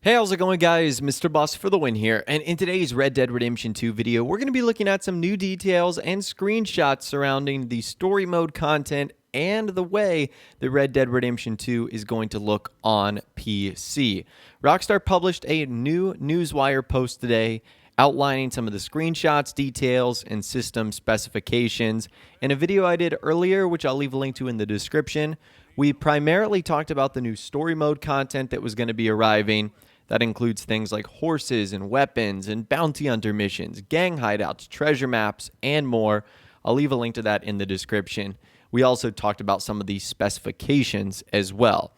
Hey, how's it going, guys? Mr. Boss for the win here, and in today's Red Dead Redemption 2 video, we're going to be looking at some new details and screenshots surrounding the story mode content and the way that Red Dead Redemption 2 is going to look on PC. Rockstar published a new Newswire post today outlining some of the screenshots, details, and system specifications. In a video I did earlier, which I'll leave a link to in the description, we primarily talked about the new story mode content that was going to be arriving. That includes things like horses and weapons and bounty hunter missions, gang hideouts, treasure maps, and more. I'll leave a link to that in the description. We also talked about some of these specifications as well.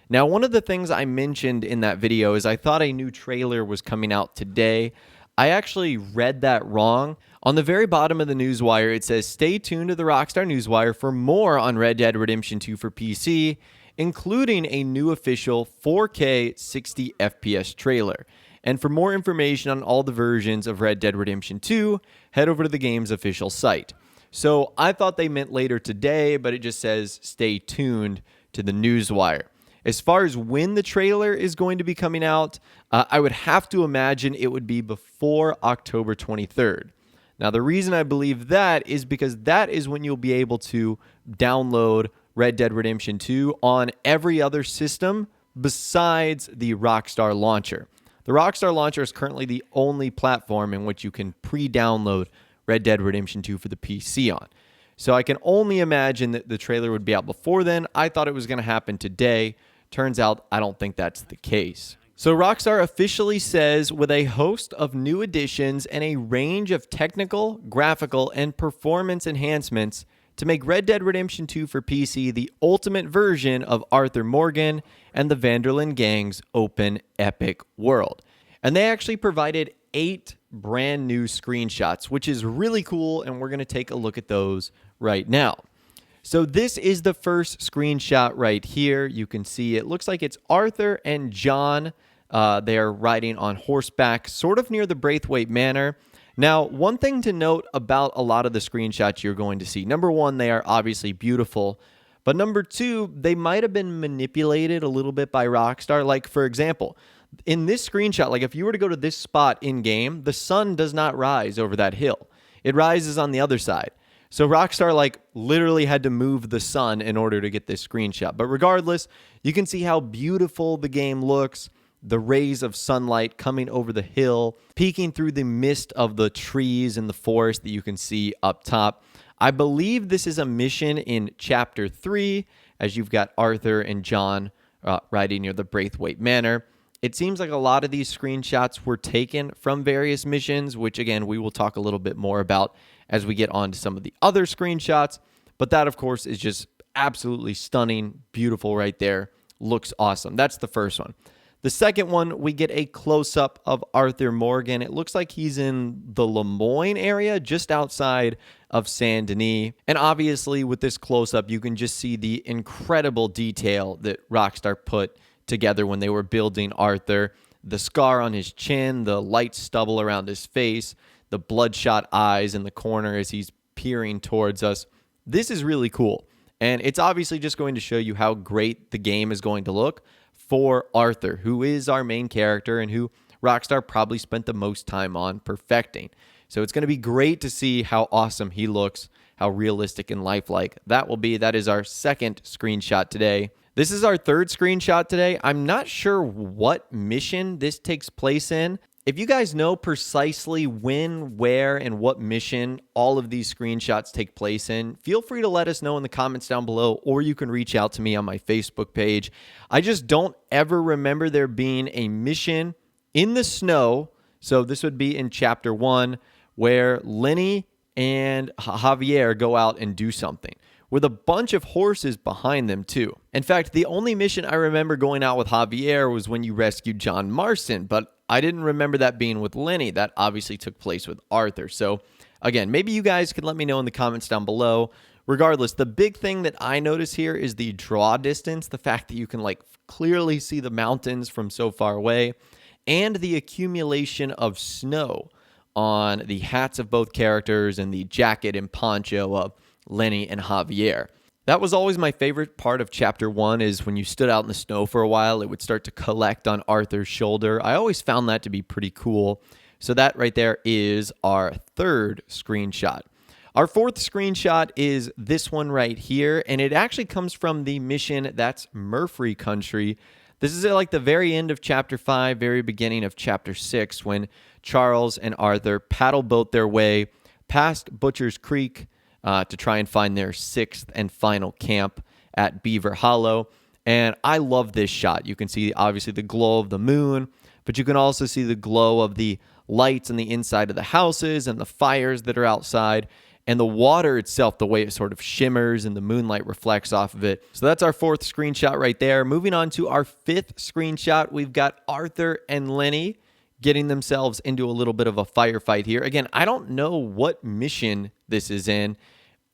Now, one of the things I mentioned in that video is I thought a new trailer was coming out today. I actually read that wrong. On the very bottom of the Newswire, it says, "Stay tuned to the Rockstar Newswire for more on Red Dead Redemption 2 for PC, including a new official 4K 60 FPS trailer. And for more information on all the versions of Red Dead Redemption 2, head over to the game's official site." So I thought they meant later today, but it just says stay tuned to the Newswire. As far as when the trailer is going to be coming out, I would have to imagine it would be before October 23rd. Now, the reason I believe that is because that is when you'll be able to download Red Dead Redemption 2 on every other system besides the Rockstar launcher. The Rockstar launcher is currently the only platform in which you can pre-download Red Dead Redemption 2 for the PC on. So I can only imagine that the trailer would be out before then. I thought it was going to happen today. Turns out I don't think that's the case. So Rockstar officially says, with a host of new additions and a range of technical, graphical, and performance enhancements to make Red Dead Redemption 2 for PC the ultimate version of Arthur Morgan and the Vanderlyn Gang's open epic world. And they actually provided 8 brand new screenshots, which is really cool, and we're going to take a look at those right now. So this is the first screenshot right here. You can see it looks like it's Arthur and John. They are riding on horseback, sort of near the Braithwaite Manor. Now, one thing to note about a lot of the screenshots you're going to see, number one, they are obviously beautiful, but number two, they might have been manipulated a little bit by Rockstar. Like, for example, in this screenshot, like if you were to go to this spot in-game, the sun does not rise over that hill. It rises on the other side. So Rockstar literally had to move the sun in order to get this screenshot. But regardless, you can see how beautiful the game looks. The rays of sunlight coming over the hill, peeking through the mist of the trees in the forest that you can see up top. I believe this is a mission in Chapter 3, as you've got Arthur and John riding near the Braithwaite Manor. It seems like a lot of these screenshots were taken from various missions, which, again, we will talk a little bit more about as we get on to some of the other screenshots. But that, of course, is just absolutely stunning, beautiful right there. Looks awesome. That's the first one. The second one, we get a close-up of Arthur Morgan. It looks like he's in the Lemoyne area, just outside of Saint Denis. And obviously, with this close-up, you can just see the incredible detail that Rockstar put together when they were building Arthur. The scar on his chin, the light stubble around his face, the bloodshot eyes in the corner as he's peering towards us. This is really cool. And it's obviously just going to show you how great the game is going to look for Arthur, who is our main character and who Rockstar probably spent the most time on perfecting. So it's going to be great to see how awesome he looks, how realistic and lifelike that will be. That is our second screenshot today. This is our third screenshot today. I'm not sure what mission this takes place in. If you guys know precisely when, where, and what mission all of these screenshots take place in, feel free to let us know in the comments down below, or you can reach out to me on my Facebook page. I just don't ever remember there being a mission in the snow, so this would be in Chapter 1, where Lenny and Javier go out and do something, with a bunch of horses behind them too. In fact, the only mission I remember going out with Javier was when you rescued John Marston, but I didn't remember that being with Lenny. That obviously took place with Arthur. So again, maybe you guys can let me know in the comments down below. Regardless, the big thing that I notice here is the draw distance, the fact that you can clearly see the mountains from so far away, and the accumulation of snow on the hats of both characters and the jacket and poncho of Lenny and Javier. That was always my favorite part of chapter 1 is when you stood out in the snow for a while, it would start to collect on Arthur's shoulder. I always found that to be pretty cool. So that right there is our third screenshot. Our fourth screenshot is this one right here, and it actually comes from the mission that's Murfree Country. This is at like the very end of chapter 5, very beginning of chapter 6, when Charles and Arthur paddle boat their way past Butcher's Creek to try and find their sixth and final camp at Beaver Hollow. And I love this shot. You can see obviously the glow of the moon, but you can also see the glow of the lights on the inside of the houses and the fires that are outside. And the water itself, the way it sort of shimmers and the moonlight reflects off of it. So that's our fourth screenshot right there. Moving on to our fifth screenshot, we've got Arthur and Lenny getting themselves into a little bit of a firefight here. Again, I don't know what mission this is in.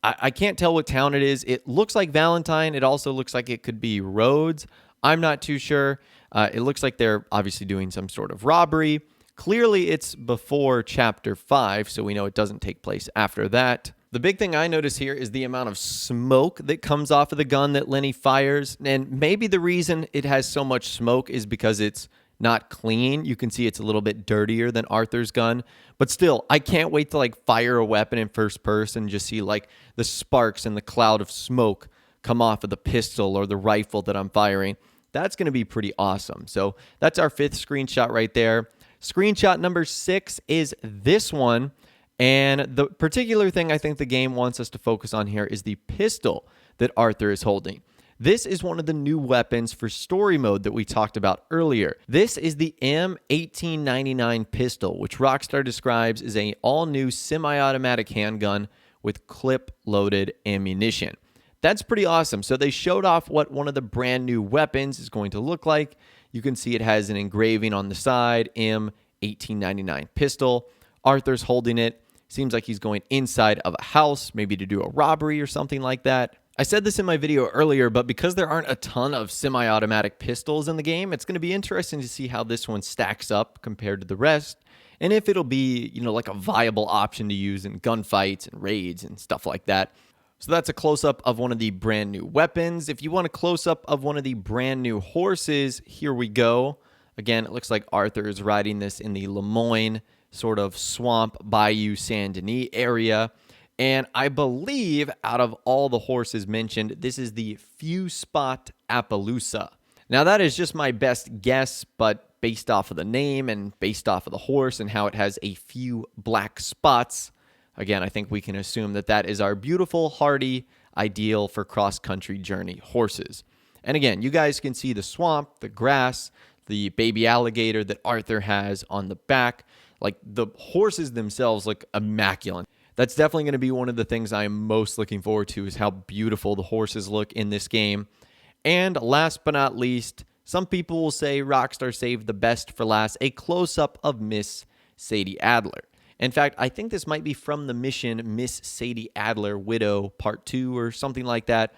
I can't tell what town it is. It looks like Valentine. It also looks like it could be Rhodes. I'm not too sure. It looks like they're obviously doing some sort of robbery. Clearly, it's before chapter 5, so we know it doesn't take place after that. The big thing I notice here is the amount of smoke that comes off of the gun that Lenny fires. And maybe the reason it has so much smoke is because it's not clean. You can see it's a little bit dirtier than Arthur's gun. But still, I can't wait to like fire a weapon in first person and just see like the sparks and the cloud of smoke come off of the pistol or the rifle that I'm firing. That's going to be pretty awesome. So that's our fifth screenshot right there. Screenshot number 6 is this one. And the particular thing I think the game wants us to focus on here is the pistol that Arthur is holding. This is one of the new weapons for story mode that we talked about earlier. This is the M1899 pistol, which Rockstar describes as an all-new semi-automatic handgun with clip-loaded ammunition. That's pretty awesome. So they showed off what one of the brand new weapons is going to look like. You can see it has an engraving on the side, M1899 pistol. Arthur's holding it. Seems like he's going inside of a house, maybe to do a robbery or something like that. I said this in my video earlier, but because there aren't a ton of semi-automatic pistols in the game, it's going to be interesting to see how this one stacks up compared to the rest, and if it'll be, like a viable option to use in gunfights and raids and stuff like that. So that's a close-up of one of the brand new weapons. If you want a close-up of one of the brand new horses, here we go. Again, it looks like Arthur is riding this in the Lemoyne sort of swamp, bayou, Saint Denis area. And I believe out of all the horses mentioned, this is the Few Spot Appaloosa. Now that is just my best guess, but based off of the name and based off of the horse and how it has a few black spots, again, I think we can assume that that is our beautiful, hardy, ideal for cross-country journey horses. And again, you guys can see the swamp, the grass, the baby alligator that Arthur has on the back. Like the horses themselves look immaculate. That's definitely going to be one of the things I'm most looking forward to is how beautiful the horses look in this game. And last but not least, some people will say Rockstar saved the best for last, a close-up of Miss Sadie Adler. In fact, I think this might be from the mission Miss Sadie Adler Widow Part 2 or something like that.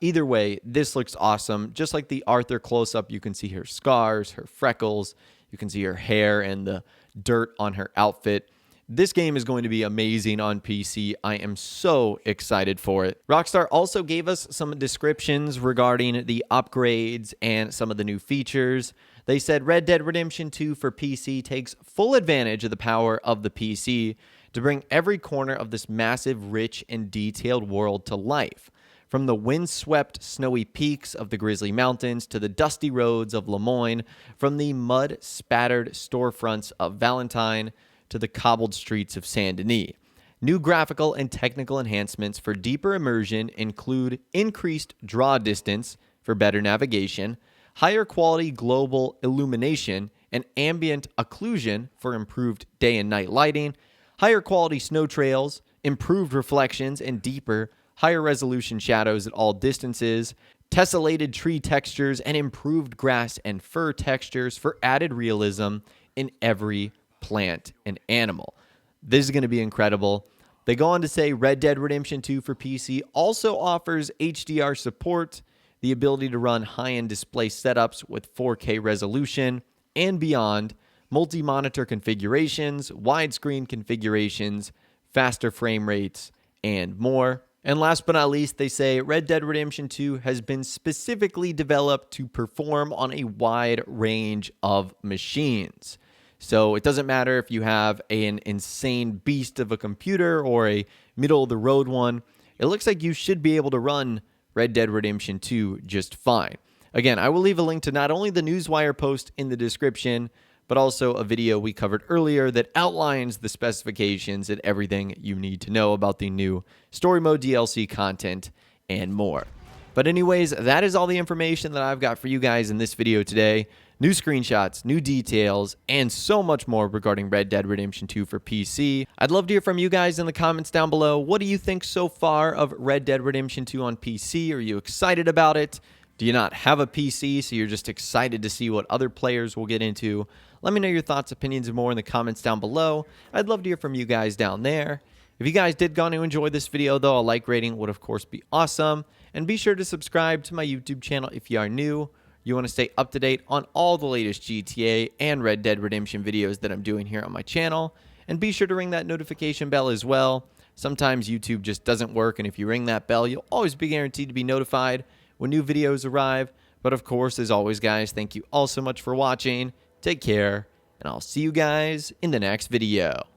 Either way, this looks awesome. Just like the Arthur close-up, you can see her scars, her freckles, you can see her hair and the dirt on her outfit. This game is going to be amazing on PC. I am so excited for it. Rockstar also gave us some descriptions regarding the upgrades and some of the new features. They said Red Dead Redemption 2 for PC takes full advantage of the power of the PC to bring every corner of this massive, rich, and detailed world to life. From the windswept, snowy peaks of the Grizzly Mountains to the dusty roads of Lemoyne, from the mud-spattered storefronts of Valentine to the cobbled streets of Saint Denis. New graphical and technical enhancements for deeper immersion include increased draw distance for better navigation, higher quality global illumination and ambient occlusion for improved day and night lighting, higher quality snow trails, improved reflections and deeper, higher resolution shadows at all distances, tessellated tree textures, and improved grass and fur textures for added realism in every plant and animal. This is going to be incredible. They go on to say Red Dead Redemption 2 for PC also offers HDR support, the ability to run high-end display setups with 4K resolution and beyond, multi-monitor configurations, widescreen configurations, faster frame rates, and more. And last but not least, they say Red Dead Redemption 2 has been specifically developed to perform on a wide range of machines. So it doesn't matter if you have an insane beast of a computer or a middle-of-the-road one. It looks like you should be able to run Red Dead Redemption 2 just fine. Again, I will leave a link to not only the Newswire post in the description, but also a video we covered earlier that outlines the specifications and everything you need to know about the new story mode DLC content and more. But anyways, that is all the information that I've got for you guys in this video today. New screenshots, new details, and so much more regarding Red Dead Redemption 2 for PC. I'd love to hear from you guys in the comments down below. What do you think so far of Red Dead Redemption 2 on PC? Are you excited about it? Do you not have a PC, so you're just excited to see what other players will get into? Let me know your thoughts, opinions, and more in the comments down below. I'd love to hear from you guys down there. If you guys did go on to enjoy this video, though, a like rating would, of course, be awesome. And be sure to subscribe to my YouTube channel if you are new. You want to stay up to date on all the latest GTA and Red Dead Redemption videos that I'm doing here on my channel. And be sure to ring that notification bell as well. Sometimes YouTube just doesn't work, and if you ring that bell, you'll always be guaranteed to be notified when new videos arrive. But of course, as always, guys, thank you all so much for watching. Take care, and I'll see you guys in the next video.